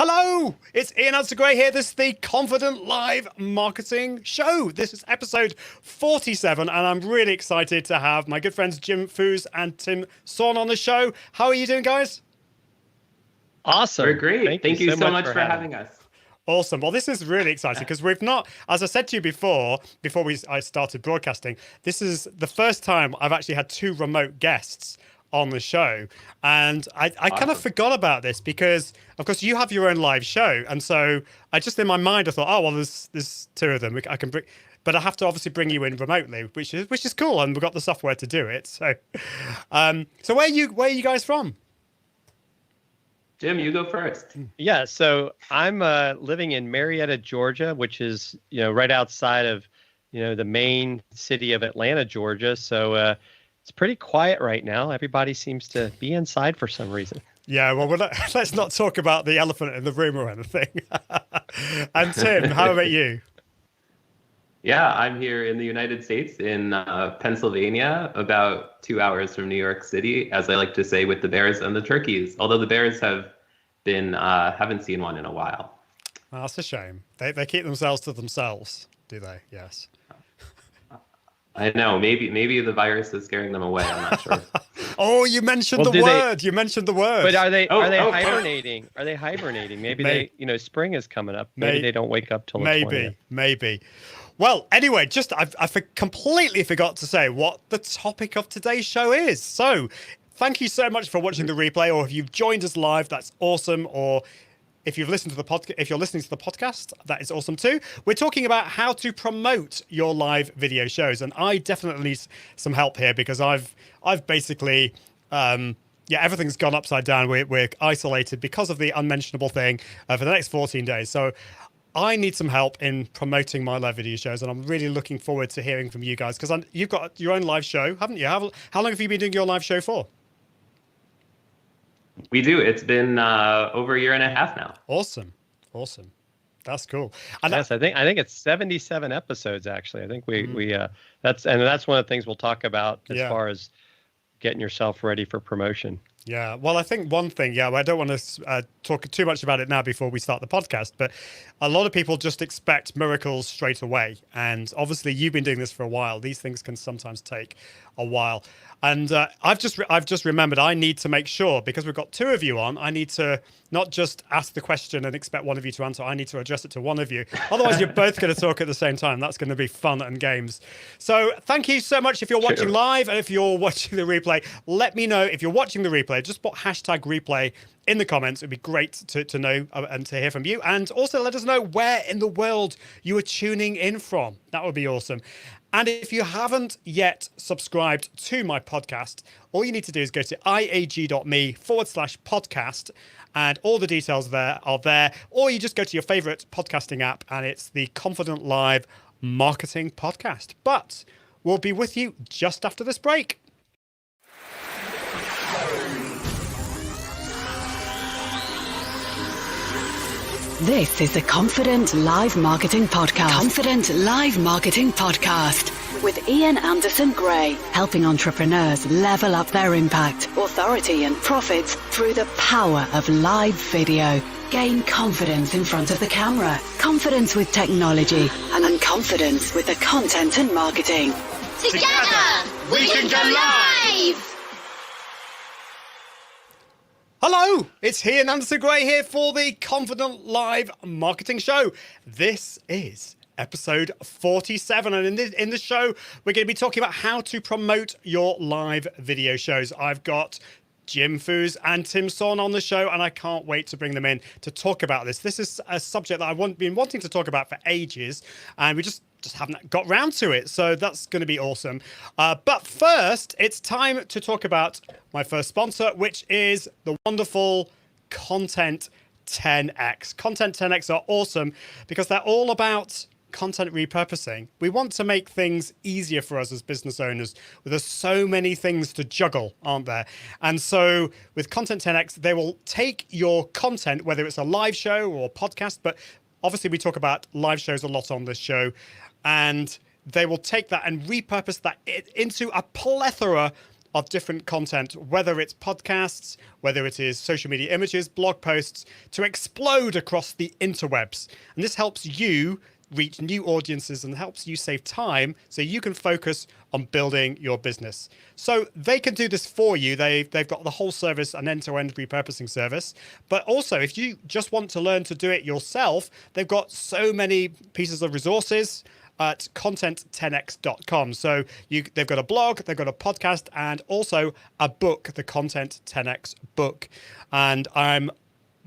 Hello, it's Ian Gray here. This is the Confident Live Marketing Show. This is episode 47, and I'm really excited to have my good friends Jim Fuhs and Tim Sohn on the show. How are you doing, guys? Awesome. We're great. Thank you so much for having us. Awesome. Well, this is really exciting because we've not, as I said to you before I started broadcasting, this is the first time I've actually had two remote guests on the show. And I kind of forgot about this because, of course, you have your own live show. And so I just, in my mind, I thought, oh, well, there's two of them. I can bring, but I have to obviously bring you in remotely, which is cool. And we've got the software to do it. So, so where are you guys from? Jim, you go first. Yeah, so I'm living in Marietta, Georgia, which is right outside of the main city of Atlanta, Georgia. So it's pretty quiet right now. Everybody seems to be inside for some reason. Yeah, well, let's not talk about the elephant in the room or anything. And Tim, how about you? Yeah, I'm here in the United States in Pennsylvania, about 2 hours from New York City, as I like to say, with the bears and the turkeys. Although the bears haven't seen one in a while. Oh, that's a shame. They keep themselves to themselves, do they? Yes. I know. Maybe the virus is scaring them away. I'm not sure. Oh, you mentioned the word. You mentioned the word. But are they hibernating? Are they hibernating? Maybe they spring is coming up. Maybe they don't wake up till the 20th. Maybe. Well, anyway, I completely forgot to say what the topic of today's show is. So, thank you so much for watching the replay, or if you've joined us live, that's awesome. Or if you've listened to the podcast, if you're listening to the podcast, that is awesome too. We're talking about how to promote your live video shows, and I definitely need some help here because I've basically, everything's gone upside down. We're isolated because of the unmentionable thing for the next 14 days. So I need some help in promoting my live video shows, and I'm really looking forward to hearing from you guys because you've got your own live show, haven't you? How long have you been doing your live show for? We do. It's been over a year and a half now. Awesome. That's cool. And yes, I think it's 77 episodes actually. I think that's one of the things we'll talk about as far as getting yourself ready for promotion. Yeah, well, I think one thing, I don't want to talk too much about it now before we start the podcast, but a lot of people just expect miracles straight away. And obviously, you've been doing this for a while. These things can sometimes take a while. And I've just remembered I need to make sure, because we've got two of you on, I need to not just ask the question and expect one of you to answer. I need to address it to one of you. Otherwise, you're both going to talk at the same time. That's going to be fun and games. So thank you so much. If you're watching live and if you're watching the replay, let me know. If you're watching the replay, just put #replay in the comments. It'd be great to know and to hear from you. And also let us know where in the world you are tuning in from. That would be awesome. And if you haven't yet subscribed to my podcast, all you need to do is go to iag.me/podcast, and all the details there are there. Or you just go to your favorite podcasting app, and it's the Confident Live Marketing Podcast. But we'll be with you just after this break. This is the Confident Live Marketing Podcast. Confident Live Marketing Podcast with Ian Gray, helping entrepreneurs level up their impact, authority, and profits through the power of live video. Gain confidence in front of the camera, confidence with technology, and confidence with the content and marketing. Together, we can go live! Hello, it's Ian Gray here for the Confident Live Marketing Show. This is episode 47, and in this show, we're going to be talking about how to promote your live video shows. I've got Jim Fuhs and Tim Sohn on the show, and I can't wait to bring them in to talk about this. This is a subject that I've been wanting to talk about for ages, and we just haven't got round to it. So that's going to be awesome. But first, it's time to talk about my first sponsor, which is the wonderful Content 10X. Content 10X are awesome because they're all about content repurposing. We want to make things easier for us as business owners. There's so many things to juggle, aren't there? And so with Content 10X, they will take your content, whether it's a live show or podcast, but obviously we talk about live shows a lot on this show, and they will take that and repurpose that into a plethora of different content, whether it's podcasts, whether it is social media images, blog posts, to explode across the interwebs. And this helps you reach new audiences and helps you save time so you can focus on building your business. So they can do this for you. They've got the whole service, an end-to-end repurposing service. But also, if you just want to learn to do it yourself, they've got so many pieces of resources at content10x.com. So they've got a blog, they've got a podcast, and also a book, the Content 10x book. And I'm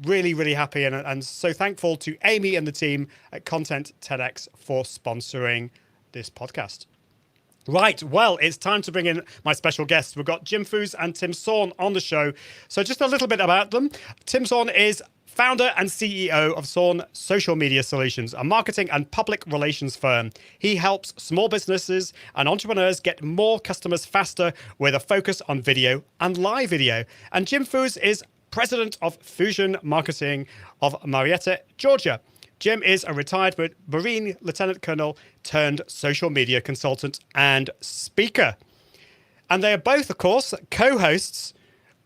really, really happy and so thankful to Amy and the team at Content 10x for sponsoring this podcast. Right, well, it's time to bring in my special guests. We've got Jim Fuhs and Tim Sohn on the show. So just a little bit about them. Tim Sohn is founder and CEO of Sohn Social Media Solutions, a marketing and public relations firm. He helps small businesses and entrepreneurs get more customers faster with a focus on video and live video. And Jim Fuhs is president of Fusion Marketing of Marietta, Georgia. Jim is a retired Marine Lieutenant Colonel turned social media consultant and speaker. And they are both, of course, co-hosts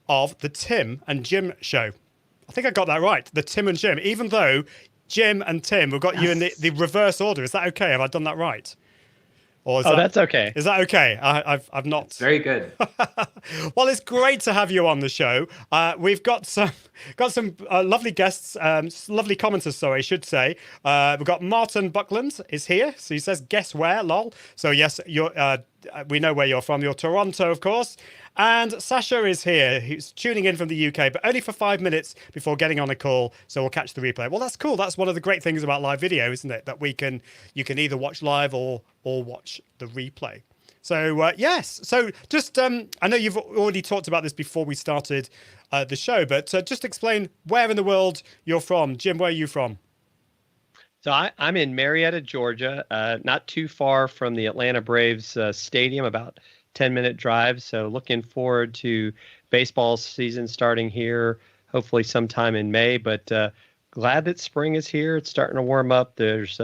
of the Tim and Jim show. I think I got that right. The Tim and Jim, even though Jim and Tim, we've got you in the reverse order. Is that okay? Have I done that right? Or that's okay. Is that okay? I've not. It's very good. Well, it's great to have you on the show. We've got some lovely guests, lovely commenters. Sorry, I should say. We've got Martin Buckland is here. So he says, "Guess where?" Lol. So yes, we know where you're from. You're Toronto, of course. And Sasha is here, who's tuning in from the UK, but only for 5 minutes before getting on a call, so we'll catch the replay. Well, that's cool. That's one of the great things about live video, isn't it? That you can either watch live or watch the replay. So, yes. So just, I know you've already talked about this before we started the show, but just explain where in the world you're from. Jim, where are you from? So I'm in Marietta, Georgia, not too far from the Atlanta Braves stadium, about 10-minute drive. So looking forward to baseball season starting here, hopefully sometime in May. But glad that spring is here. It's starting to warm up. There's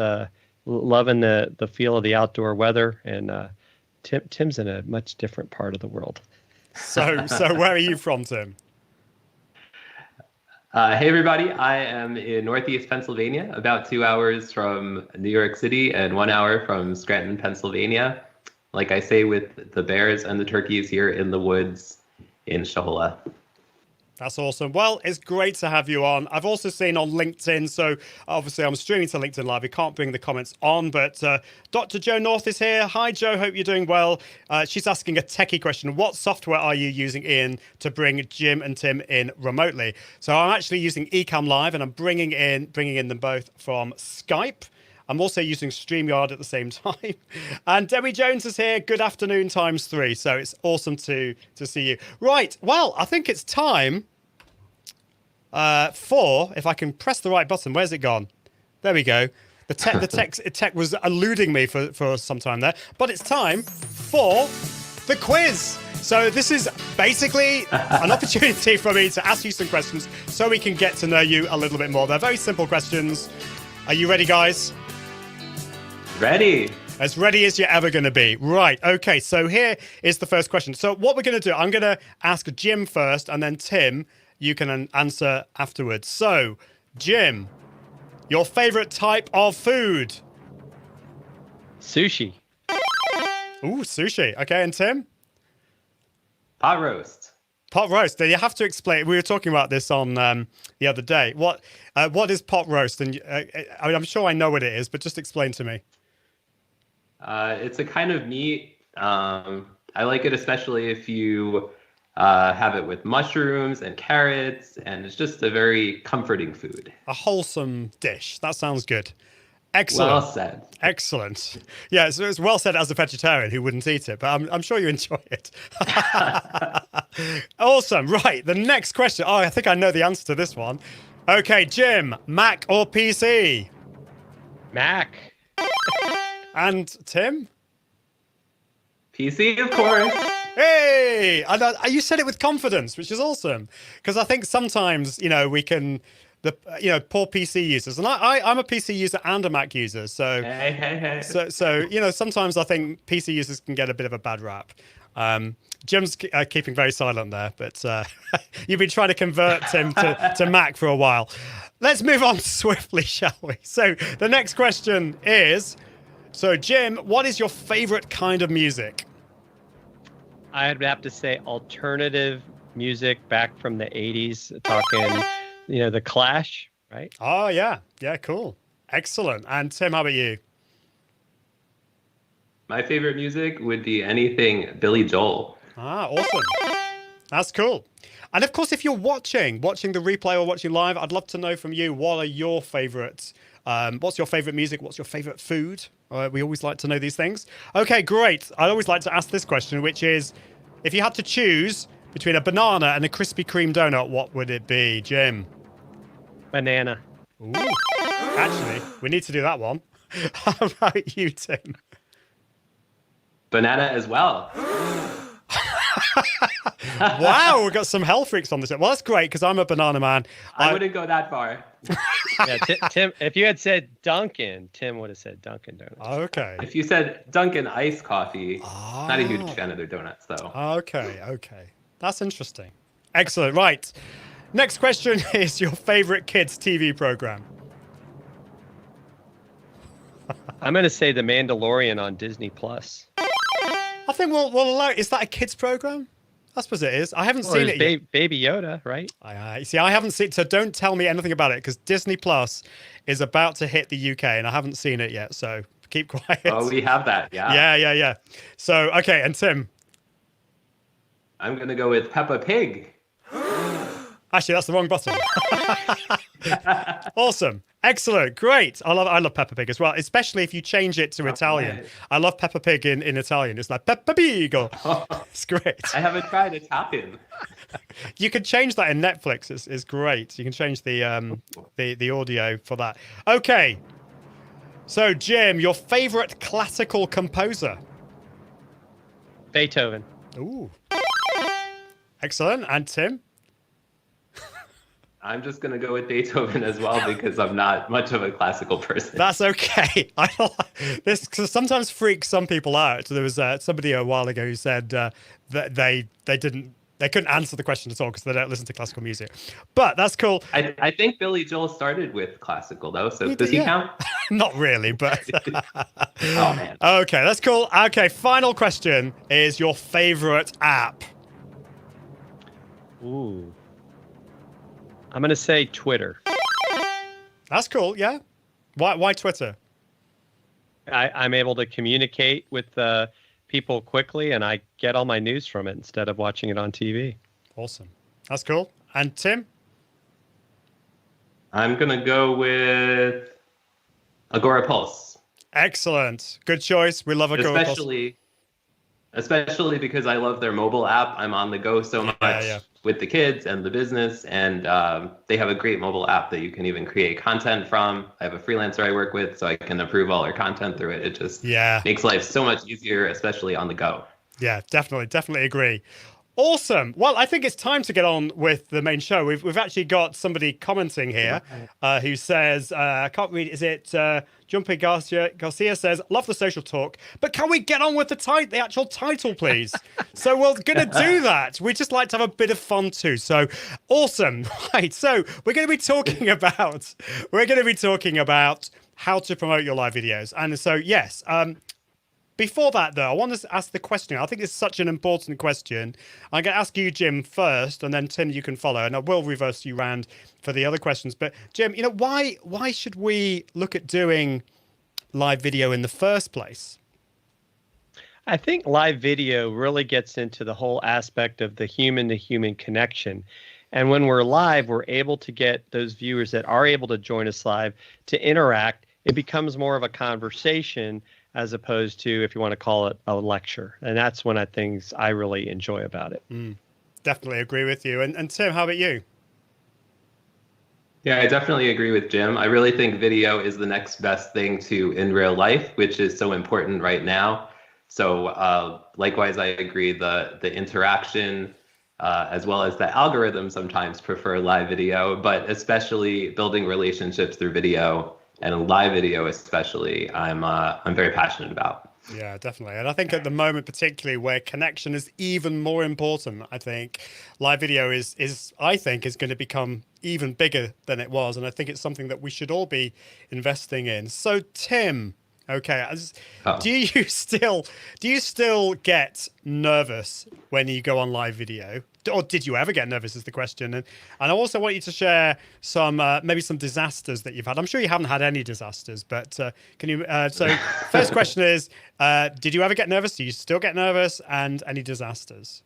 loving the feel of the outdoor weather. And Tim's in a much different part of the world. So where are you from, Tim? Hey, everybody. I am in Northeast Pennsylvania, about 2 hours from New York City and 1 hour from Scranton, Pennsylvania. Like I say, with the bears and the turkeys here in the woods in Shohola. That's awesome. Well, it's great to have you on. I've also seen on LinkedIn, so obviously I'm streaming to LinkedIn Live. We can't bring the comments on, but Dr. Jo North is here. Hi, Jo. Hope you're doing well. She's asking a techie question. What software are you using in to bring Jim and Tim in remotely? So I'm actually using Ecamm Live, and I'm bringing in them both from Skype. I'm also using StreamYard at the same time. And Debbie Jones is here. Good afternoon times 3. So it's awesome to see you. Right. Well, I think it's time for, if I can press the right button. Where's it gone? There we go. The tech was eluding me for some time there. But it's time for the quiz. So this is basically an opportunity for me to ask you some questions so we can get to know you a little bit more. They're very simple questions. Are you ready, guys? Ready. As ready as you're ever going to be. Right. Okay. So here is the first question. So what we're going to do, I'm going to ask Jim first, and then Tim, you can answer afterwards. So, Jim, your favorite type of food? Sushi. Ooh, sushi. Okay. And Tim? Pot roast. Pot roast. Then you have to explain. We were talking about this on the other day. What is pot roast? And I'm sure I know what it is, but just explain to me. It's a kind of meat. I like it especially if you have it with mushrooms and carrots, and it's just a very comforting food. A wholesome dish. That sounds good. Excellent. Well said. Excellent. Yeah, so it's well said as a vegetarian who wouldn't eat it, but I'm sure you enjoy it. Awesome. Right, the next question. Oh, I think I know the answer to this one. Okay, Jim, Mac or PC? Mac. And Tim? PC, of course. Hey! And you said it with confidence, which is awesome. Because I think sometimes, we can... poor PC users, and I'm a PC user and a Mac user, so Hey. so sometimes I think PC users can get a bit of a bad rap. Jim's keeping very silent there, but you've been trying to convert Tim to Mac for a while. Let's move on swiftly, shall we? So the next question is, so Jim, what is your favorite kind of music? I'd have to say alternative music back from the 80s, talking, the Clash, right? Oh, yeah. Yeah, cool. Excellent. And Tim, how about you? My favorite music would be anything Billy Joel. Ah, awesome. That's cool. And of course, if you're watching the replay or watching live, I'd love to know from you, what are your favorites? What's your favorite music? What's your favorite food? We always like to know these things. Okay, great. I'd always like to ask this question, which is, if you had to choose between a banana and a Krispy Kreme donut, what would it be, Jim? Banana. Ooh. Actually, we need to do that one. How about you, Tim? Banana as well. Wow, we've got some hell freaks on this. Well, that's great, because I'm a banana man. I wouldn't go that far. Yeah, Tim, if you had said Dunkin', Tim would have said Dunkin' Donuts. Okay. If you said Dunkin' iced coffee, not a huge fan of their donuts, though. Okay. That's interesting. Excellent. Right. Next question is your favorite kids' TV program. I'm going to say The Mandalorian on Disney Plus. I think we'll allow. Is that a kids' program? I suppose it is. I haven't seen it yet. Baby Yoda, right? See, I haven't seen. So don't tell me anything about it, because Disney Plus is about to hit the UK, and I haven't seen it yet. So keep quiet. Oh, we have that. Yeah. Yeah. So okay, and Tim. I'm gonna go with Peppa Pig. Actually, that's the wrong button. Awesome. Excellent. Great. I love Peppa Pig as well, especially if you change it to Italian. Right. I love Peppa Pig in Italian. It's like Peppa Pig. It's great. I haven't tried Italian. You can change that in Netflix. It's great. You can change the audio for that. Okay. So, Jim, your favorite classical composer? Beethoven. Ooh. Excellent. And Tim? I'm just going to go with Beethoven as well, because I'm not much of a classical person. That's okay. This sometimes freaks some people out. There was somebody a while ago who said that they couldn't answer the question at all because they don't listen to classical music. But that's cool. I think Billy Joel started with classical, though, so does he count? Not really, but... Oh, man. Okay, that's cool. Okay, final question is your favorite app. Ooh. I'm going to say Twitter. That's cool, yeah. Why Twitter? I'm able to communicate with people quickly, and I get all my news from it instead of watching it on TV. Awesome. That's cool. And Tim? I'm going to go with Agora Pulse. Excellent. Good choice. We love Agora Pulse. Especially because I love their mobile app. I'm on the go so much with the kids and the business, and they have a great mobile app that you can even create content from. I have a freelancer I work with, so I can approve all their content through it. It just makes life so much easier, especially on the go. Yeah, definitely agree. Awesome. Well, I think it's time to get on with the main show. We've actually got somebody commenting here who says, I can't read, is it Jumpy Garcia says, love the social talk, but can we get on with the actual title, please? So we're going to do that. We just like to have a bit of fun too. So awesome. Right. So we're going to be talking about how to promote your live videos. And so, yes, before that, though, I want to ask the question. I think it's such an important question. I'm going to ask you, Jim, first, and then Tim, you can follow, and I will reverse you round for the other questions. But Jim, why should we look at doing live video in the first place? I think live video really gets into the whole aspect of the human-to-human connection. And when we're live, we're able to get those viewers that are able to join us live to interact. It becomes more of a conversation as opposed to, if you want to call it, a lecture. And that's one of the things I really enjoy about it. Definitely agree with you. And Tim, how about you? Yeah, I definitely agree with Jim. I really think video is the next best thing to in real life, which is so important right now. So likewise, I agree, the interaction, as well as the algorithm sometimes prefer live video, but especially building relationships through video, and live video especially, I'm very passionate about. Yeah, definitely. And I think at the moment, particularly where connection is even more important, I think live video is I think is going to become even bigger than it was. And I think it's something that we should all be investing in. So Tim, okay, Oh. do you still get nervous when you go on live video? Or did you ever get nervous is the question. And I also want you to share some maybe some disasters that you've had. I'm sure you haven't had any disasters, but can you so first question is did you ever get nervous? Do you still get nervous? And any disasters?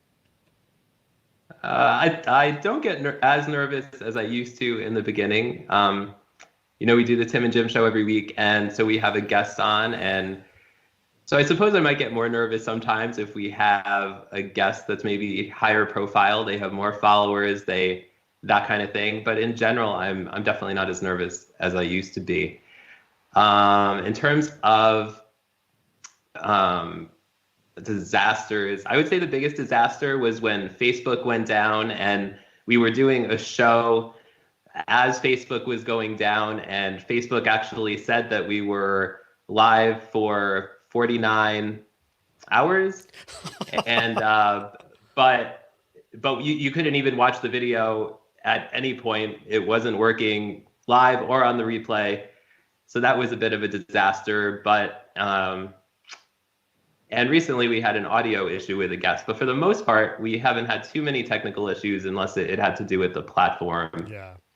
I don't get as nervous as I used to in the beginning. We do the Tim and Jim show every week, and so we have a guest on, and so I suppose I might get more nervous sometimes if we have a guest that's maybe higher profile, they have more followers, that kind of thing. But in general, I'm definitely not as nervous as I used to be. In terms of disasters, I would say the biggest disaster was when Facebook went down and we were doing a show as Facebook was going down, and Facebook actually said that we were live for 49 hours, and but you couldn't even watch the video at any point. It wasn't working live or on the replay, so that was a bit of a disaster. But and recently we had an audio issue with a guest, but for the most part we haven't had too many technical issues unless it had to do with the platform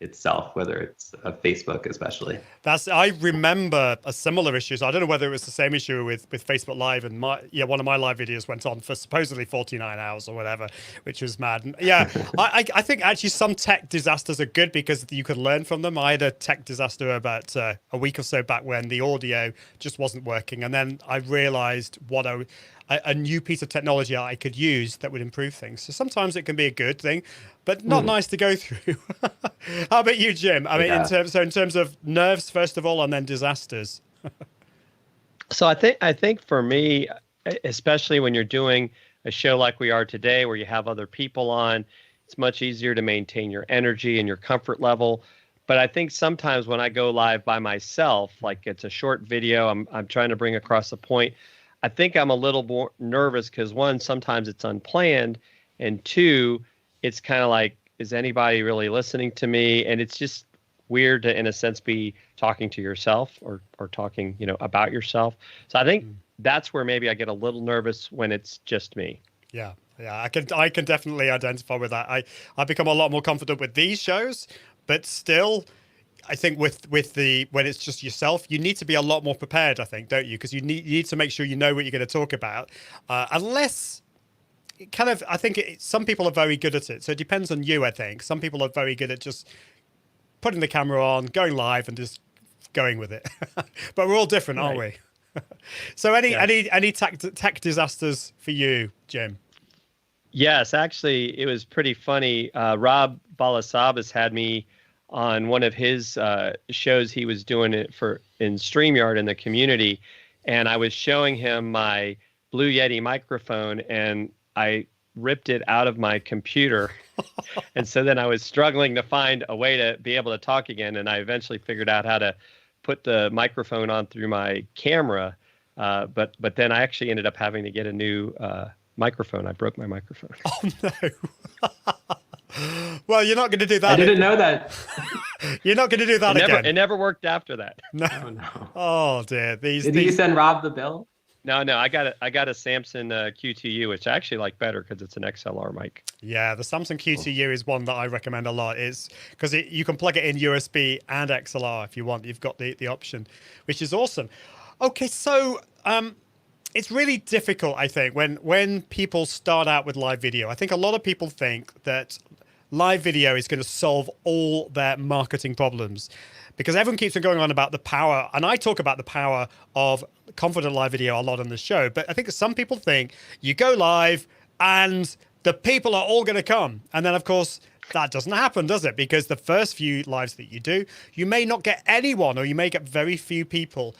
itself, whether it's Facebook especially. I remember a similar issue. So I don't know whether it was the same issue with Facebook Live, and one of my live videos went on for supposedly 49 hours or whatever, which was mad. And I think actually some tech disasters are good because you could learn from them. I had a tech disaster about a week or so back when the audio just wasn't working, and then I realized what a new piece of technology I could use that would improve things. So sometimes it can be a good thing, but not nice to go through. How about you, Jim? I mean, in terms of nerves, first of all, and then disasters. So I think for me, especially when you're doing a show like we are today, where you have other people on, it's much easier to maintain your energy and your comfort level. But I think sometimes when I go live by myself, like it's a short video, I'm trying to bring across a point, I think I'm a little more nervous because one, sometimes it's unplanned, and two, it's kind of like, is anybody really listening to me? And it's just weird to, in a sense, be talking to yourself or talking, about yourself. So I think that's where maybe I get a little nervous when it's just me. Yeah, I can definitely identify with that. I become a lot more confident with these shows, but still, I think with when it's just yourself, you need to be a lot more prepared, I think, don't you? Because you need to make sure you know what you're going to talk about. Unless, I think some people are very good at it. So it depends on you, I think. Some people are very good at just putting the camera on, going live, and just going with it. But we're all different, aren't we? So any tech disasters for you, Jim? Yes, actually, it was pretty funny. Rob Balasabas had me on one of his shows. He was doing it in StreamYard in the community, and I was showing him my Blue Yeti microphone, and I ripped it out of my computer. And so then I was struggling to find a way to be able to talk again, and I eventually figured out how to put the microphone on through my camera, but then I actually ended up having to get a new microphone. I broke my microphone. Oh no. Well, you're not going to do that. I didn't know that. You're not going to do that again. It never worked after that. No. Oh, no. Oh dear. Did you send Rob the bill? No. I got a Samsung Q2U, which I actually like better because it's an XLR mic. Yeah, the Samsung Q2U is one that I recommend a lot. It's because you can plug it in USB and XLR if you want. You've got the option, which is awesome. Okay, so it's really difficult, I think, when people start out with live video. I think a lot of people think that live video is going to solve all their marketing problems because everyone keeps on going on about the power. And I talk about the power of confident live video a lot on the show. But I think some people think you go live and the people are all going to come. And then, of course, that doesn't happen, does it? Because the first few lives that you do, you may not get anyone, or you may get very few people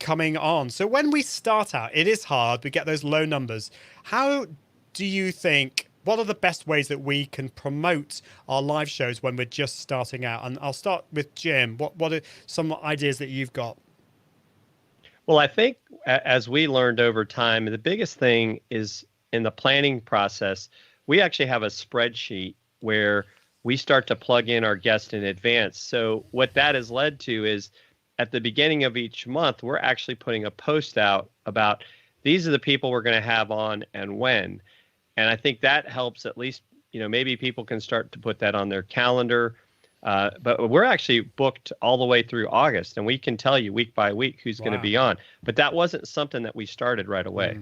coming on. So when we start out, it is hard. We get those low numbers. How do you think, what are the best ways that we can promote our live shows when we're just starting out? And I'll start with Jim. What are some ideas that you've got? Well, I think as we learned over time, the biggest thing is in the planning process, we actually have a spreadsheet where we start to plug in our guest in advance. So what that has led to is at the beginning of each month, we're actually putting a post out about these are the people we're going to have on and when. And I think that helps at least, maybe people can start to put that on their calendar. But we're actually booked all the way through August, and we can tell you week by week who's going to be on. But that wasn't something that we started right away.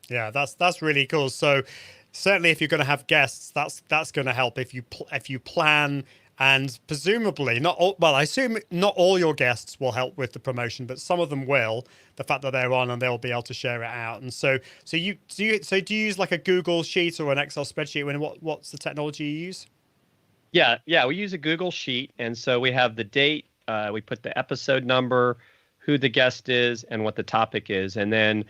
Yeah, that's really cool. So certainly, if you're going to have guests, that's going to help if you plan, and presumably not all. Well, I assume not all your guests will help with the promotion, but some of them will. The fact that they're on and they'll be able to share it out. And so do you use like a Google Sheet or an Excel spreadsheet? What's the technology you use? Yeah, we use a Google Sheet, and so we have the date, we put the episode number, who the guest is, and what the topic is, and then,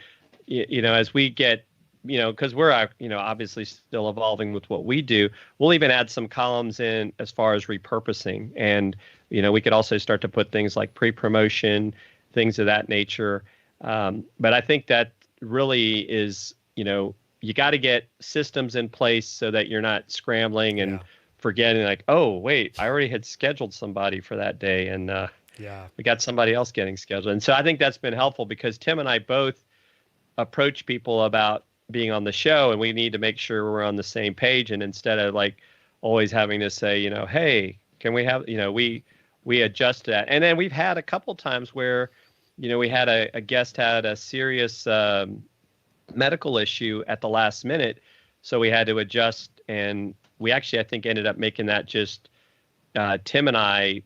as we get, because we're, obviously still evolving with what we do, we'll even add some columns in as far as repurposing, and we could also start to put things like pre-promotion, things of that nature, but I think that really is, you got to get systems in place so that you're not scrambling and forgetting like, oh, wait, I already had scheduled somebody for that day. And we got somebody else getting scheduled. And so I think that's been helpful because Tim and I both approach people about being on the show, and we need to make sure we're on the same page. And instead of like always having to say, hey, can we have, we adjust that. And then we've had a couple times where, we had a guest had a serious medical issue at the last minute. So we had to adjust, and we actually, I think, ended up making that just Tim and I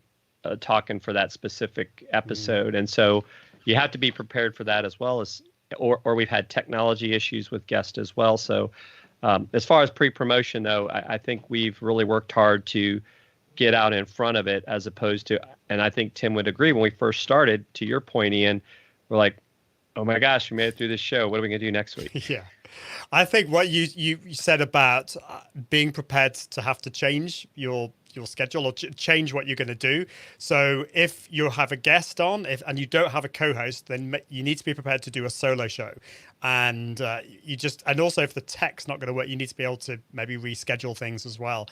talking for that specific episode. And so you have to be prepared for that as well as, or we've had technology issues with guests as well. So as far as pre-promotion, though, I think we've really worked hard to get out in front of it as opposed to, and I think Tim would agree, when we first started, to your point, Ian, we're like, oh my gosh, we made it through this show. What are we going to do next week? Yeah. I think what you said about being prepared to have to change your schedule or change what you're going to do. So if you have a guest on, and you don't have a co-host, then you need to be prepared to do a solo show. And and also if the tech's not going to work, you need to be able to maybe reschedule things as well.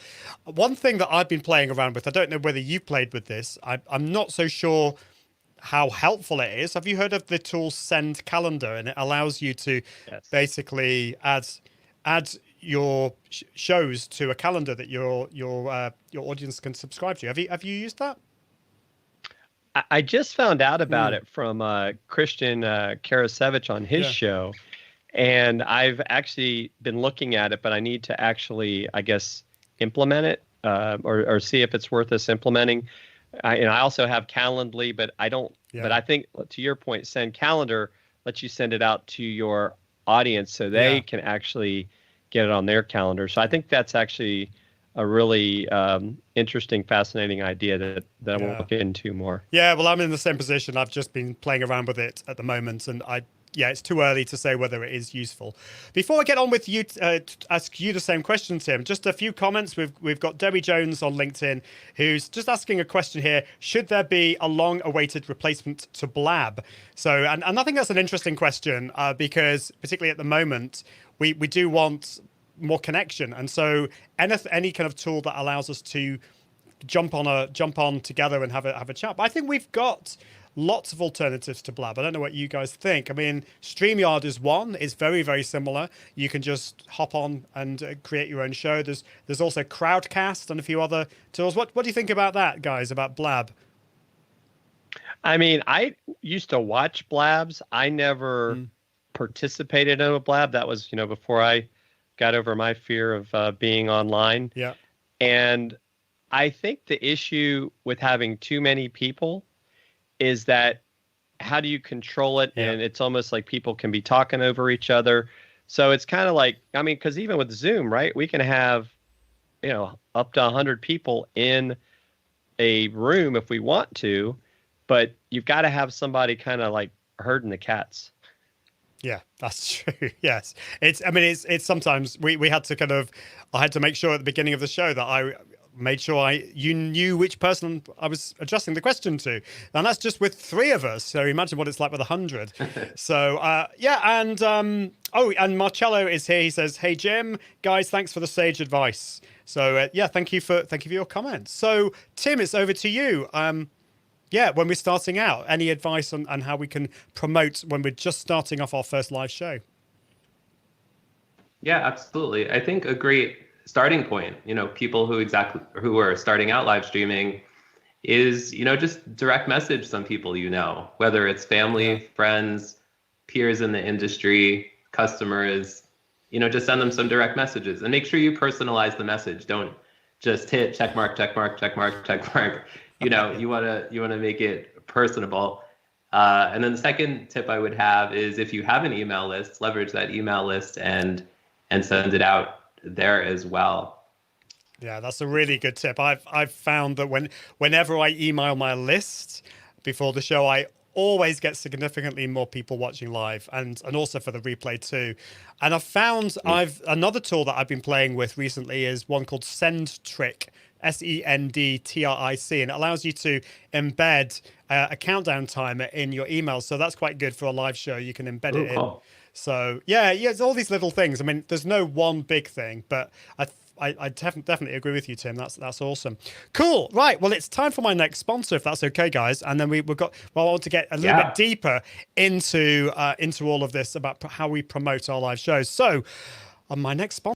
One thing that I've been playing around with, I don't know whether you've played with this. I'm not so sure how helpful it is. Have you heard of the tool Send Calendar? And it allows you to basically add your shows to a calendar that your audience can subscribe to. Have you used that? I just found out about it from Christian Karasevich on his show, and I've actually been looking at it, but I need to actually, I guess, implement it or see if it's worth us implementing. And I also have Calendly, but I don't. But I think, to your point, Send Calendar lets you send it out to your audience so they can actually get it on their calendar. So I think that's actually a really interesting, fascinating idea that I won't look into more. Yeah, well, I'm in the same position. I've just been playing around with it at the moment, and it's too early to say whether it is useful. Before I get on with you, ask you the same question, Tim, just a few comments. We've got Debbie Jones on LinkedIn, who's just asking a question here. Should there be a long-awaited replacement to Blab? So, and I think that's an interesting question because particularly at the moment, we do want more connection. And so any kind of tool that allows us to jump on together and have a chat. But I think we've got lots of alternatives to Blab. I don't know what you guys think. I mean, StreamYard is one. It's very, very similar. You can just hop on and create your own show. There's also Crowdcast and a few other tools. What do you think about that, guys, about Blab? I mean, I used to watch Blabs. I never participated in a Blab. That was, before I got over my fear of being online. Yeah. And I think the issue with having too many people is that how do you control it? And it's almost like people can be talking over each other. So it's kind of like, I mean, because even with Zoom, right, we can have, up to 100 people in a room if we want to, but you've got to have somebody kind of like herding the cats. Yeah, that's true. Yes. It's sometimes we had to I had to make sure at the beginning of the show that made sure you knew which person I was addressing the question to. And that's just with 3 of us. So imagine what it's like with 100. So, and Marcello is here. He says, "Hey, Jim, guys, thanks for the sage advice." So, thank you for your comments. So, Tim, it's over to you. When we're starting out, any advice on how we can promote when we're just starting off our first live show? Yeah, absolutely. I think a great starting point, people who are starting out live streaming is, just direct message some people, whether it's family, friends, peers in the industry, customers, just send them some direct messages and make sure you personalize the message. Don't just hit check mark, check mark, check mark, check mark. You want to make it personable. And then the second tip I would have is, if you have an email list, leverage that email list and send it out there as well. Yeah, that's a really good tip. I've found that whenever I email my list before the show, I always get significantly more people watching live, and also for the replay too. And I've found another tool that I've been playing with recently is one called Sendtrick, SENDTRIC, and it allows you to embed a countdown timer in your emails. So that's quite good for a live show. You can embed it in. So it's all these little things. I mean, there's no one big thing, but I definitely agree with you, Tim. That's awesome. Cool. Right. Well, it's time for my next sponsor, if that's okay, guys. And then I want to get a little bit deeper into all of this about how we promote our live shows. So my next sponsor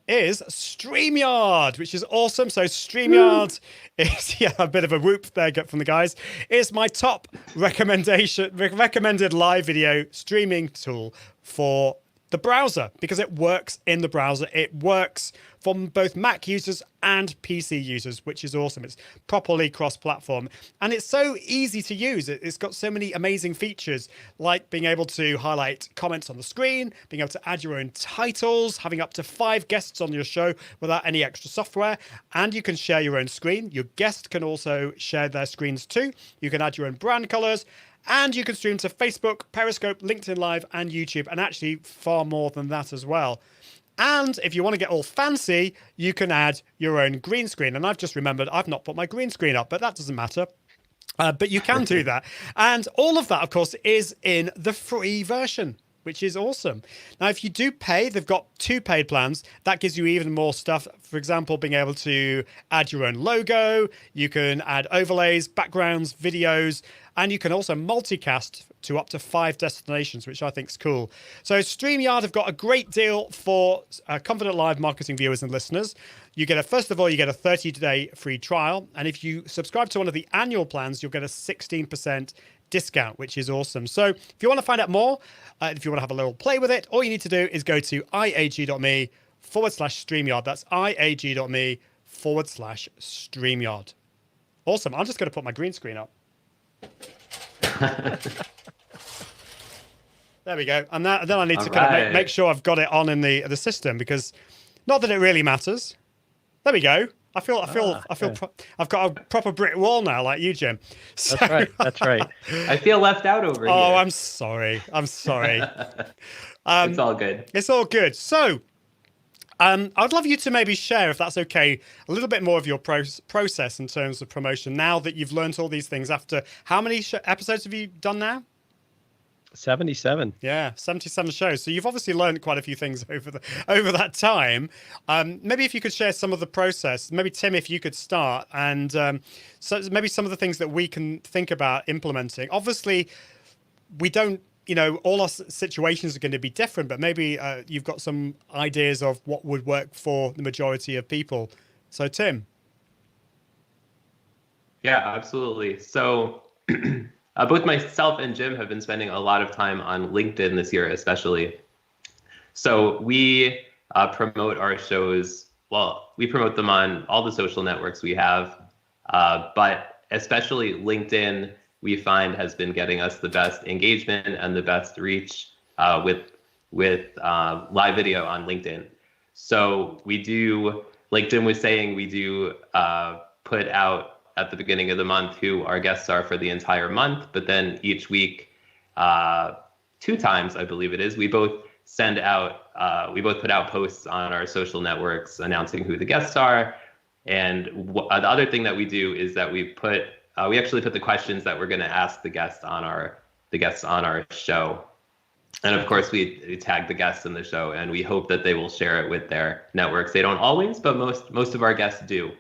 is StreamYard, which is awesome. So StreamYard is a bit of a whoop there from the guys. It's my top recommended live video streaming tool for the browser, because it works in the browser. It works for both Mac users and PC users, which is awesome. It's properly cross-platform, and it's so easy to use. It's got so many amazing features, like being able to highlight comments on the screen, being able to add your own titles, having up to 5 guests on your show without any extra software, and you can share your own screen. Your guest can also share their screens too. You can add your own brand colors, and you can stream to Facebook, Periscope, LinkedIn Live, and YouTube, and actually far more than that as well. And if you want to get all fancy, you can add your own green screen. And I've just remembered I've not put my green screen up, but that doesn't matter. But you can do that. And all of that, of course, is in the free version, which is awesome. Now, if you do pay, they've got 2 paid plans. That gives you even more stuff. For example, being able to add your own logo. You can add overlays, backgrounds, videos, and you can also multicast to up to 5 destinations, which I think is cool. So StreamYard have got a great deal for Confident Live marketing viewers and listeners. First of all, you get a 30-day free trial. And if you subscribe to one of the annual plans, you'll get a 16% discount, which is awesome. So if you want to find out more, if you want to have a little play with it, all you need to do is go to iag.me/StreamYard. That's iag.me/StreamYard. Awesome. I'm just going to put my green screen up. There we go. And then I need to kind of make sure I've got it on in the system, because not that it really matters. There we go. I feel I've got a proper brick wall now, like you, Jim. So, That's right. I feel left out over here. Oh, I'm sorry. It's all good. It's all good. So, I'd love you to maybe share, if that's okay, a little bit more of your process in terms of promotion now that you've learned all these things. After how many episodes have you done now? 77. Yeah, 77 shows. So you've obviously learned quite a few things over that time. Maybe if you could share some of the process. Maybe Tim, if you could start, and so maybe some of the things that we can think about implementing. Obviously, we don't. All our situations are going to be different, but maybe you've got some ideas of what would work for the majority of people. So, Tim. Yeah, absolutely. So both myself and Jim have been spending a lot of time on LinkedIn this year, especially. So we promote our shows. Well, we promote them on all the social networks we have, but especially LinkedIn, we find has been getting us the best engagement and the best reach with live video on LinkedIn. So we do, like Jim was saying, we do put out at the beginning of the month who our guests are for the entire month, but then each week, 2 times, I believe it is, we both put out posts on our social networks announcing who the guests are And the other thing that we do is that we actually put the questions that we're going to ask the guests on our show. And of course, we tag the guests in the show, and we hope that they will share it with their networks. They don't always, but most of our guests do.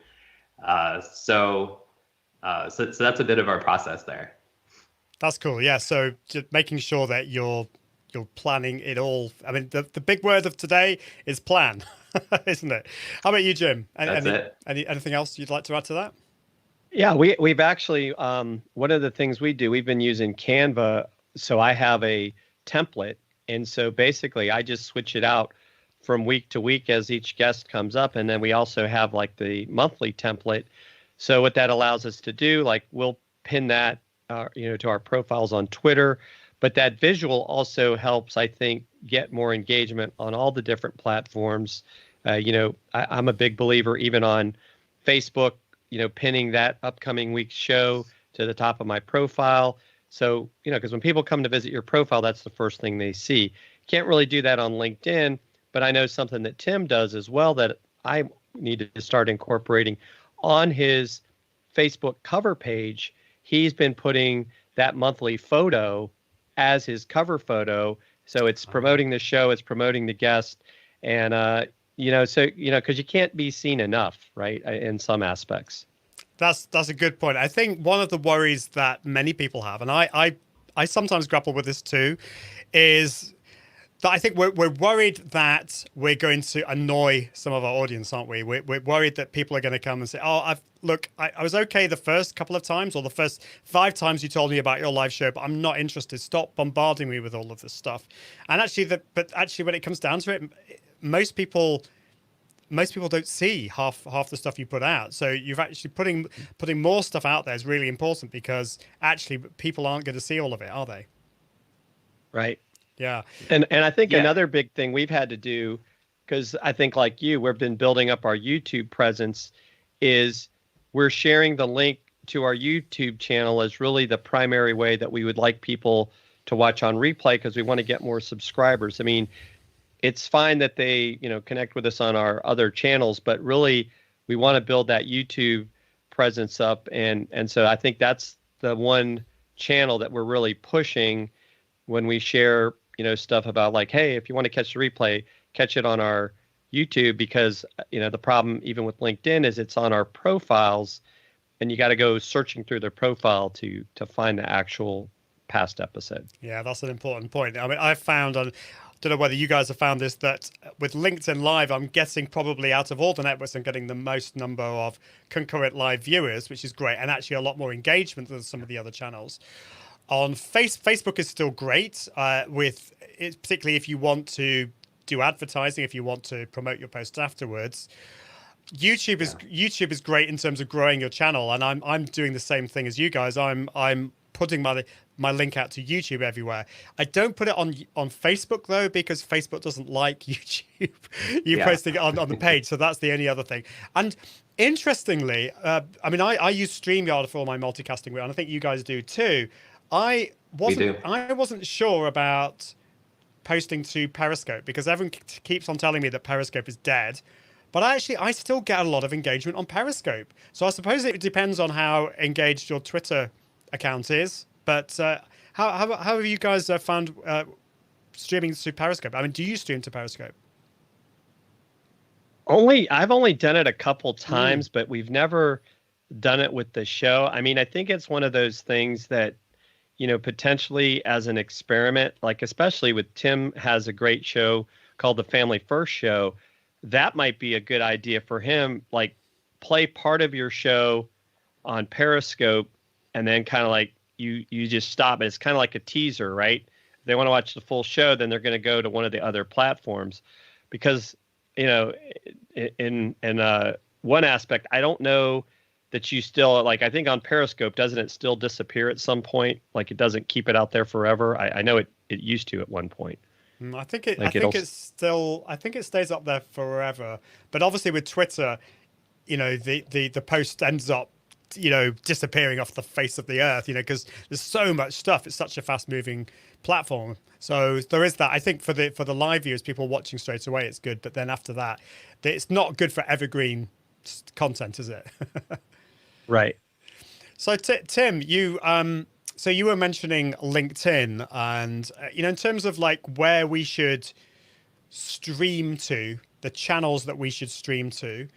So that's a bit of our process there. That's cool. Yeah. So just making sure that you're planning it all. I mean, the big word of today is plan, isn't it? How about you, Jim? That's it. Anything else you'd like to add to that? Yeah, we've actually one of the things we do, we've been using Canva. So I have a template, and so basically I just switch it out from week to week as each guest comes up, and then we also have like the monthly template. So what that allows us to do, like we'll pin that to our profiles on Twitter, but that visual also helps, I think, get more engagement on all the different platforms. I'm a big believer even on Facebook, pinning that upcoming week's show to the top of my profile. So, because when people come to visit your profile, that's the first thing they see. Can't really do that on LinkedIn, but I know something that Tim does as well that I need to start incorporating on his Facebook cover page. He's been putting that monthly photo as his cover photo. So it's promoting the show, it's promoting the guest. And, because you can't be seen enough, right, in some aspects. That's a good point. I think one of the worries that many people have, and I sometimes grapple with this too, is that I think we're worried that we're going to annoy some of our audience, aren't we? We're worried that people are going to come and say, "Oh, I was okay the first couple of times, or the first 5 times you told me about your live show, but I'm not interested. Stop bombarding me with all of this stuff." And actually, when it comes down to it, most people don't see half the stuff you put out. So you've actually putting more stuff out there is really important, because actually people aren't going to see all of it, are they? Right. Yeah. And I think another big thing we've had to do, because I think like you, we've been building up our YouTube presence, is we're sharing the link to our YouTube channel as really the primary way that we would like people to watch on replay, because we want to get more subscribers. I mean, it's fine that they, connect with us on our other channels, but really we want to build that YouTube presence up. And so I think that's the one channel that we're really pushing when we share, stuff about like, hey, if you want to catch the replay, catch it on our YouTube, because, the problem even with LinkedIn is it's on our profiles, and you got to go searching through their profile to find the actual past episode. Yeah, that's an important point. I mean, I've found on, don't know whether you guys have found this, that with LinkedIn Live, I'm guessing probably out of all the networks, I'm getting the most number of concurrent live viewers, which is great, and actually a lot more engagement than some of the other channels. On Facebook is still great, particularly if you want to do advertising, if you want to promote your post afterwards. YouTube is great in terms of growing your channel, and I'm doing the same thing as you guys. I'm putting my link out to YouTube everywhere. I don't put it on Facebook though, because Facebook doesn't like YouTube posting it on the page. So that's the only other thing. And interestingly, I mean, I use StreamYard for all my multicasting, and I think you guys do too. I wasn't sure about posting to Periscope, because everyone keeps on telling me that Periscope is dead. But I still get a lot of engagement on Periscope. So I suppose it depends on how engaged your Twitter account is. But how have you guys found streaming to Periscope? I mean, do you stream to Periscope? I've only done it a couple times, but we've never done it with the show. I mean, I think it's one of those things that, potentially as an experiment, like especially with Tim has a great show called the Family First Show. That might be a good idea for him, like play part of your show on Periscope, and then kind of like you just stop. It's kind of like a teaser, right? If they want to watch the full show, then they're going to go to one of the other platforms, because, in one aspect, I don't know that you still, like, I think on Periscope, doesn't it still disappear at some point? Like it doesn't keep it out there forever. I know it used to at one point. I think it stays up there forever. But obviously with Twitter, the post ends up, disappearing off the face of the earth, because there's so much stuff. It's such a fast moving platform. So there is that. I think for the live viewers, people watching straight away, it's good. But then after that, it's not good for evergreen content, is it? Right. So Tim, you so you were mentioning LinkedIn, and in terms of like where we should stream to, the channels that we should stream to,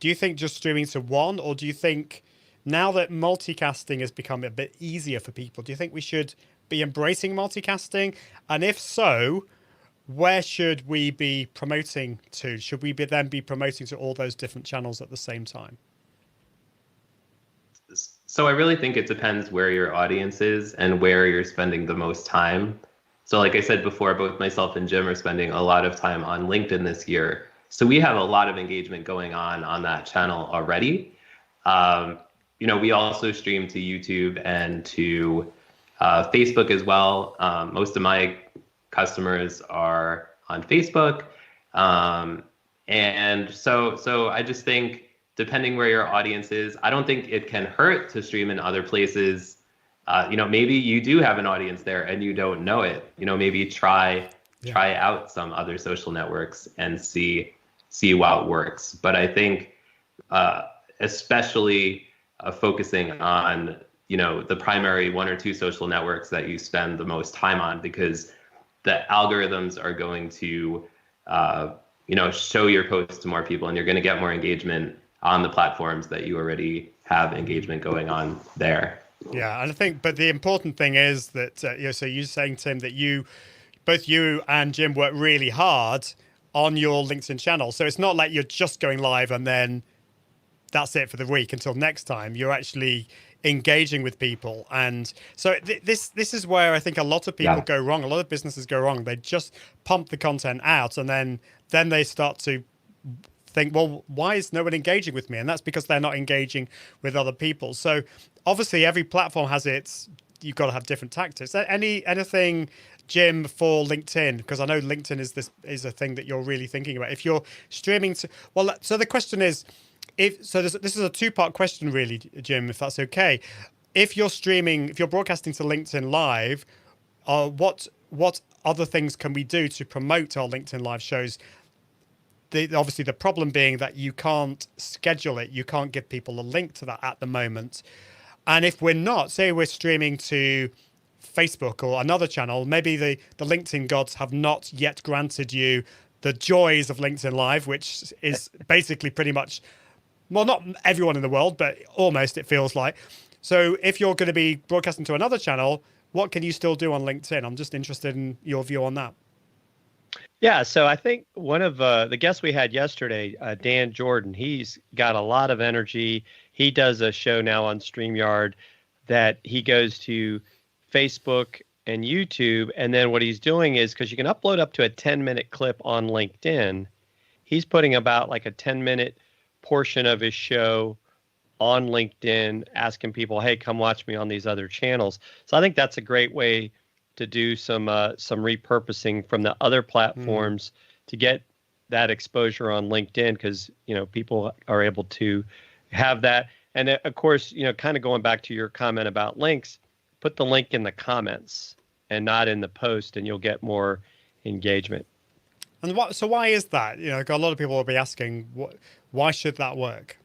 do you think just streaming to one, or do you think now that multicasting has become a bit easier for people, do you think we should be embracing multicasting? And if so, where should we be promoting to? Should we then be promoting to all those different channels at the same time? So I really think it depends where your audience is and where you're spending the most time. So like I said before, both myself and Jim are spending a lot of time on LinkedIn this year. So we have a lot of engagement going on that channel already. We also stream to YouTube and to Facebook as well. Most of my customers are on Facebook. And so I just think, depending where your audience is, I don't think it can hurt to stream in other places. Maybe you do have an audience there and you don't know it. Maybe try out some other social networks and see what works. But I think especially focusing on the primary one or two social networks that you spend the most time on, because the algorithms are going to show your posts to more people, and you're going to get more engagement on the platforms that you already have engagement going on there. Yeah, and I think, but the important thing is that, so you're saying, Tim, that both you and Jim work really hard on your LinkedIn channel. So it's not like you're just going live and then that's it for the week until next time. You're actually engaging with people. And so this is where I think a lot of people go wrong. A lot of businesses go wrong. They just pump the content out, and then they start to think, well, why is no one engaging with me? And that's because they're not engaging with other people. So obviously every platform has you've got to have different tactics. Anything, Jim, for LinkedIn? Because I know LinkedIn is a thing that you're really thinking about. If you're streaming so the question is, this is a two-part question really, Jim, if that's okay. If you're broadcasting to LinkedIn Live, what other things can we do to promote our LinkedIn Live shows? Obviously, the problem being that you can't schedule it. You can't give people a link to that at the moment. And if we're not, say we're streaming to Facebook or another channel, maybe the LinkedIn gods have not yet granted you the joys of LinkedIn Live, which is basically pretty much, well, not everyone in the world, but almost, it feels like. So if you're going to be broadcasting to another channel, what can you still do on LinkedIn? I'm just interested in your view on that. Yeah, so I think one of the guests we had yesterday, Dan Jordan, he's got a lot of energy. He does a show now on StreamYard that he goes to Facebook and YouTube. And then what he's doing is, because you can upload up to a 10-minute clip on LinkedIn, he's putting about like a 10-minute portion of his show on LinkedIn, asking people, hey, come watch me on these other channels. So I think that's a great way to do some repurposing from the other platforms to get that exposure on LinkedIn, because people are able to have that. And of course, kind of going back to your comment about links, put the link in the comments and not in the post, and you'll get more engagement. And why is that? A lot of people will be asking, why should that work?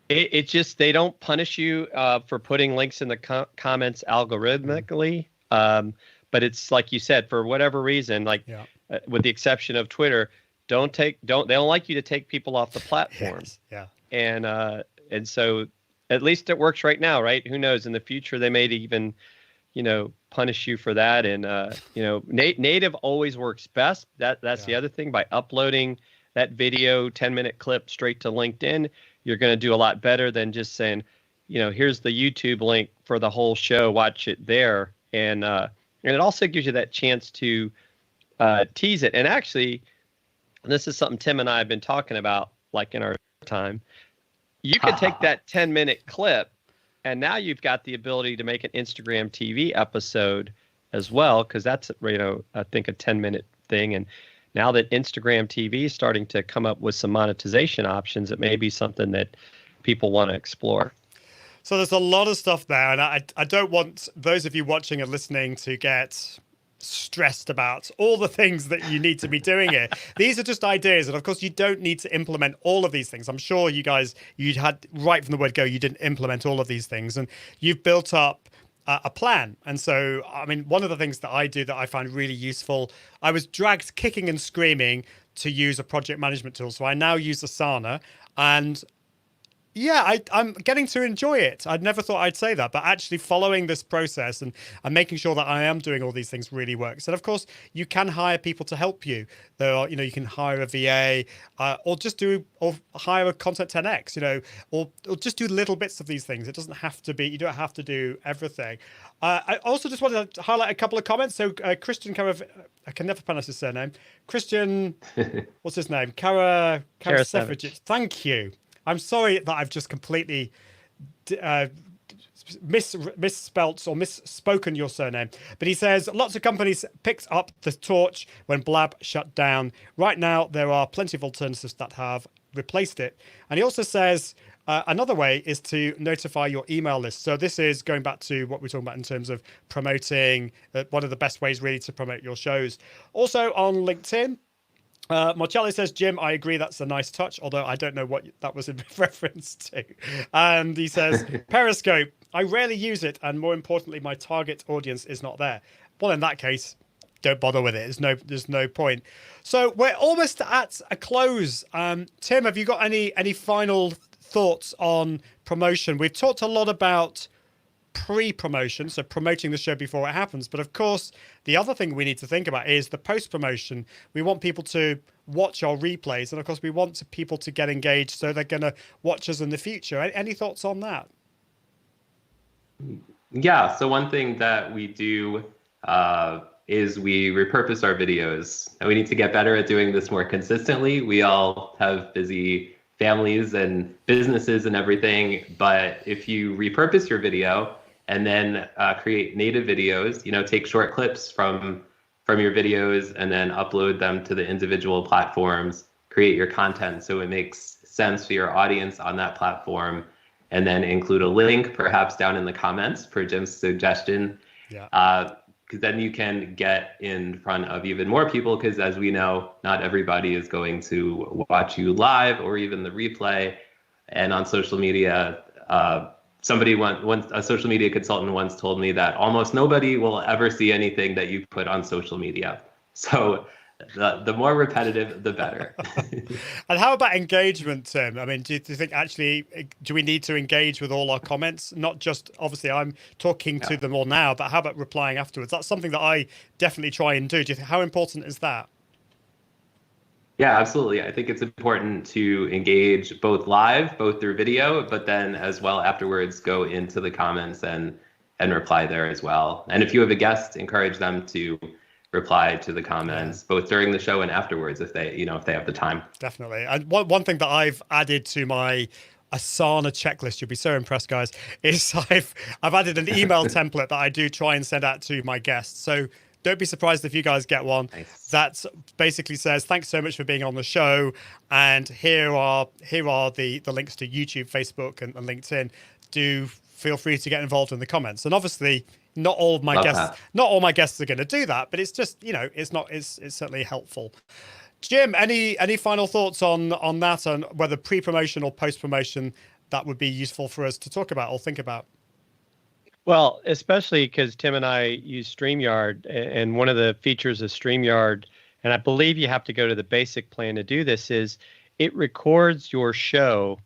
It just, they don't punish you for putting links in the comments algorithmically. But it's like you said, for whatever reason, with the exception of Twitter, they don't like you to take people off the platform. Yes. Yeah. And so at least it works right now, right? Who knows? In the future, they may even, punish you for that. And, native always works best. That's the other thing. By uploading that video 10-minute clip straight to LinkedIn, you're going to do a lot better than just saying, here's the YouTube link for the whole show. Watch it there. And it also gives you that chance to tease it. And actually, this is something Tim and I have been talking about, like in our time. You could take that 10-minute clip, and now you've got the ability to make an Instagram TV episode as well, because that's, I think a 10-minute thing. And now that Instagram TV is starting to come up with some monetization options, it may be something that people want to explore. So there's a lot of stuff there, and I don't want those of you watching and listening to get stressed about all the things that you need to be doing here. These are just ideas, and of course you don't need to implement all of these things. I'm sure you guys, you'd had right from the word go, you didn't implement all of these things, and you've built up a plan. And so, I mean, one of the things that I do that I find really useful, I was dragged kicking and screaming to use a project management tool. So I now use Asana, and yeah, I'm getting to enjoy it. I'd never thought I'd say that, but actually following this process and making sure that I am doing all these things really works. And of course, you can hire people to help you. There are, you can hire a VA, or hire a Content 10X, or just do little bits of these things. It doesn't have to be, you don't have to do everything. I also just wanted to highlight a couple of comments. So Christian I can never pronounce his surname. Christian, what's his name? Karasevich. Thank you. I'm sorry that I've just completely misspelt or misspoken your surname. But he says, lots of companies picked up the torch when Blab shut down. Right now, there are plenty of alternatives that have replaced it. And he also says, another way is to notify your email list. So this is going back to what we're talking about in terms of promoting, one of the best ways really to promote your shows. Also on LinkedIn, Marcello says, Jim, I agree that's a nice touch, although I don't know what that was in reference to. And he says, Periscope, I rarely use it, and more importantly, my target audience is not there. Well, in that case, don't bother with it. There's no point. So we're almost at a close. Tim, have you got any final thoughts on promotion? We've talked a lot about pre-promotion, so promoting the show before it happens. But of course, the other thing we need to think about is the post-promotion. We want people to watch our replays, and of course, we want people to get engaged, so they're going to watch us in the future. Any thoughts on that? Yeah, so one thing that we do is we repurpose our videos, and we need to get better at doing this more consistently. We all have busy families and businesses and everything, but if you repurpose your video and then create native videos, take short clips from your videos and then upload them to the individual platforms, create your content so it makes sense for your audience on that platform, and then include a link perhaps down in the comments per Jim's suggestion. Yeah. Because then you can get in front of even more people, because as we know, not everybody is going to watch you live or even the replay. And on social media, a social media consultant once told me that almost nobody will ever see anything that you put on social media. So the more repetitive, the better. And how about engagement, Tim? I mean, do you think actually, do we need to engage with all our comments? Not just, obviously, I'm talking to them all now, but how about replying afterwards? That's something that I definitely try and do. Do you think, how important is that? Yeah, absolutely. I think it's important to engage both live, both through video, but then as well afterwards, go into the comments and reply there as well. And if you have a guest, encourage them to reply to the comments both during the show and afterwards if they have the time. Definitely. And one thing that I've added to my Asana checklist, you'll be so impressed, guys, is I've added an email template that I do try and send out to my guests. So don't be surprised if you guys get one. Nice. That basically says, thanks so much for being on the show, and here are the links to YouTube, Facebook, and LinkedIn. Do feel free to get involved in the comments. And obviously, not all my guests are going to do that, but it's just, it's certainly helpful. Jim, any final thoughts on that, and whether pre-promotion or post-promotion that would be useful for us to talk about or think about? Well, especially because Tim and I use StreamYard, and one of the features of StreamYard, and I believe you have to go to the basic plan to do this, is it records your show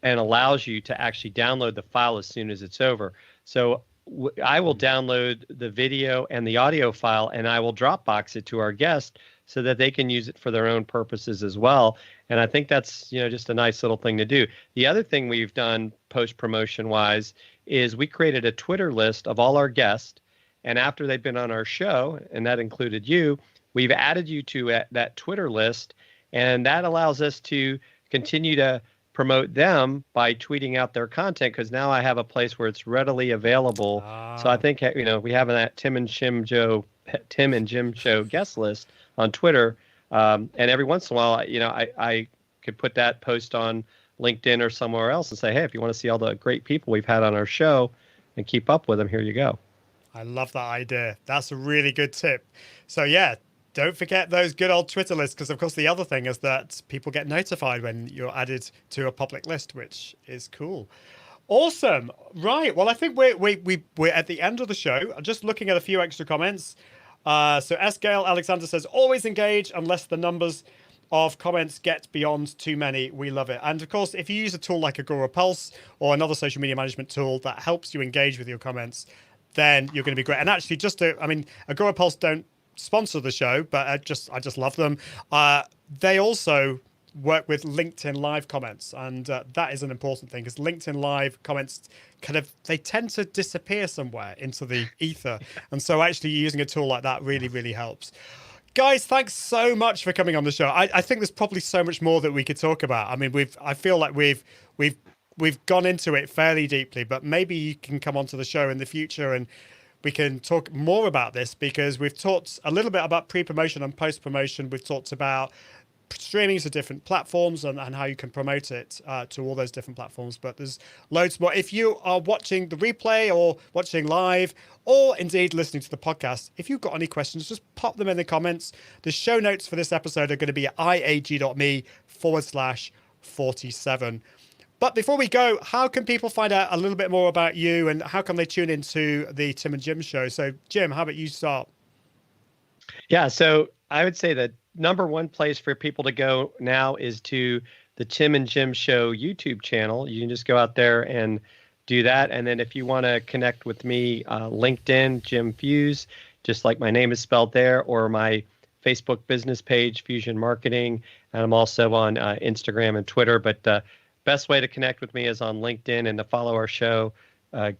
and allows you to actually download the file as soon as it's over. So I will download the video and the audio file, and I will Dropbox it to our guest so that they can use it for their own purposes as well. And I think that's, just a nice little thing to do. The other thing we've done post-promotion wise is we created a Twitter list of all our guests. And after they've been on our show, and that included you, we've added you to that Twitter list. And that allows us to continue to promote them by tweeting out their content, because now I have a place where it's readily available. So I think, we have that Tim and Jim Show guest list on Twitter. And every once in a while, I could put that post on LinkedIn or somewhere else and say, hey, if you want to see all the great people we've had on our show and keep up with them, here you go. I love that idea. That's a really good tip. So yeah, don't forget those good old Twitter lists, because of course the other thing is that people get notified when you're added to a public list, which is cool. Awesome. Right. Well, I think we're at the end of the show. I'm just looking at a few extra comments. So S. Gale Alexander says, always engage unless the numbers of comments get beyond too many. We love it. And of course, if you use a tool like Agora Pulse or another social media management tool that helps you engage with your comments, then you're going to be great. And actually, Agora Pulse don't sponsor the show, but I just love them. They also work with LinkedIn Live comments, and that is an important thing, because LinkedIn Live comments they tend to disappear somewhere into the ether, and so actually using a tool like that really, really helps. Guys, thanks so much for coming on the show. I think there's probably so much more that we could talk about. I mean, I feel like we've gone into it fairly deeply, but maybe you can come onto the show in the future and we can talk more about this, because we've talked a little bit about pre-promotion and post-promotion. We've talked about streaming to different platforms and how you can promote it to all those different platforms. But there's loads more. If you are watching the replay or watching live, or indeed listening to the podcast, if you've got any questions, just pop them in the comments. The show notes for this episode are going to be at iag.me/47. But before we go, how can people find out a little bit more about you, and how can they tune into the Tim and Jim show? So, Jim, how about you start? Yeah, so I would say that number one place for people to go now is to the Tim and Jim show YouTube channel. You can just go out there and do that. And then if you want to connect with me, LinkedIn, Jim Fuhs, just like my name is spelled there, or my Facebook business page, Fusion Marketing. And I'm also on Instagram and Twitter, but best way to connect with me is on LinkedIn, and to follow our show,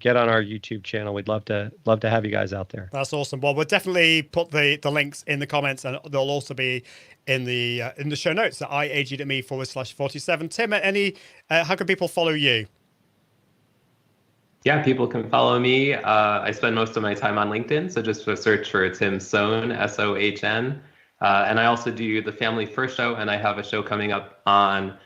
get on our YouTube channel. We'd love to have you guys out there. That's awesome. Well, we'll definitely put the links in the comments, and they'll also be in the show notes at iag.me/47. Tim, how can people follow you? Yeah, people can follow me. I spend most of my time on LinkedIn, so just search for Tim Sohn, Sohn. And I also do the Family First show, and I have a show coming up on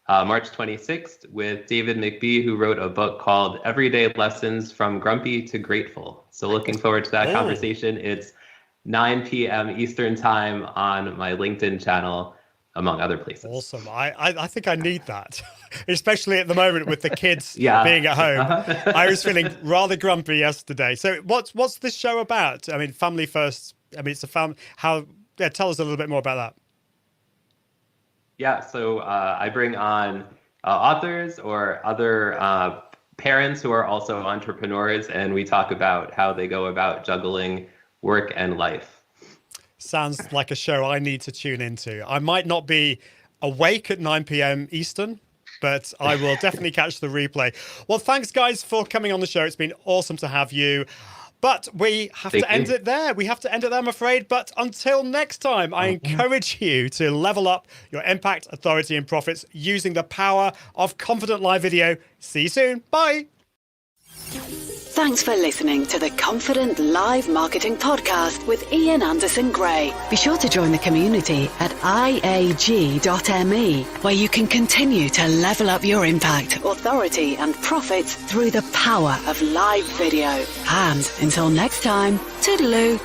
March 26th with David McBee, who wrote a book called Everyday Lessons from Grumpy to Grateful. So looking forward to that conversation. It's 9 p.m. Eastern time on my LinkedIn channel, among other places. Awesome. I think I need that, especially at the moment with the kids being at home. I was feeling rather grumpy yesterday. So what's this show about? I mean, Family First. I mean, it's a family. Tell us a little bit more about that. Yeah, so I bring on authors or other parents who are also entrepreneurs, and we talk about how they go about juggling work and life. Sounds like a show I need to tune into. I might not be awake at 9 p.m. Eastern, but I will definitely catch the replay. Well, thanks, guys, for coming on the show. It's been awesome to have you. But we have to end it there. We have to end it there, I'm afraid. But until next time, I encourage you to level up your impact, authority, and profits using the power of Confident Live Video. See you soon. Bye. Thanks for listening to the Confident Live Marketing Podcast with Ian Anderson Gray. Be sure to join the community at iag.me, where you can continue to level up your impact, authority, and profits through the power of live video. And until next time, toodaloo.